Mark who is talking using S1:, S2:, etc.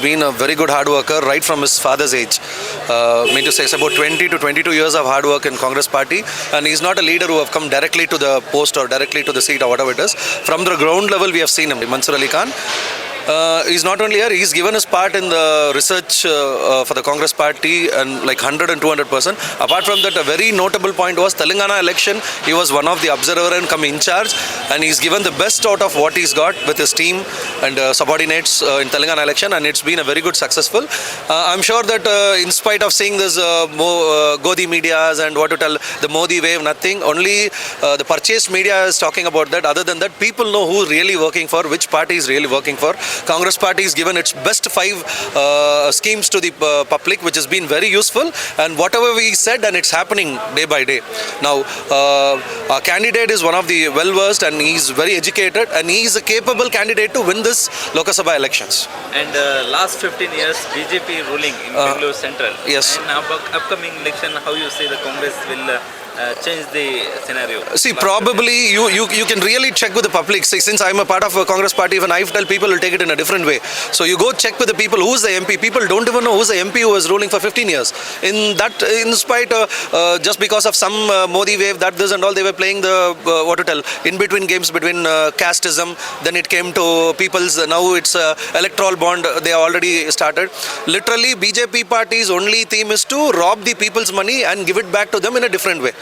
S1: Been a very good hard worker right from his father's age. Mean to say it's about 20 to 22 years of hard work in Congress party, and he's not a leader who have come directly to the post or directly to the seat or whatever it is. From the ground level we have seen him. Mansoor Ali Khan. He's not only here, he's given his part in the research for the Congress party and like 100 and 200%. Apart from that, a very notable point was Telangana election. He was one of the observer and come in charge, and he's given the best out of what he's got with his team and subordinates in Telangana election, and it's been a very good successful. I'm sure that in spite of seeing this Godi medias and what to tell, the Modi wave, nothing, only the purchased media is talking about that. Other than that, people know who's really working for, which party is really working for. Congress party has given its best 5 schemes to the public, which has been very useful, and whatever we said, and it's happening day by day. Now, our candidate is one of the well-versed, and he's very educated, and he is a capable candidate to win this Lok Sabha elections.
S2: And last 15 years, BJP ruling in Bengaluru Central.
S1: Yes.
S2: And upcoming election, how you say the Congress will change the scenario?
S1: See, probably you can really check with the public. See, since I'm a part of a Congress party, when I tell people, will take it in a different way. So you go check with the people who's the MP. People don't even know who's the MP who was ruling for 15 years. In spite, just because of some Modi wave, that this and all, they were playing the what to tell, in between games between casteism. Then it came to people's. Now it's electoral bond. They already started. Literally, BJP party's only theme is to rob the people's money and give it back to them in a different way.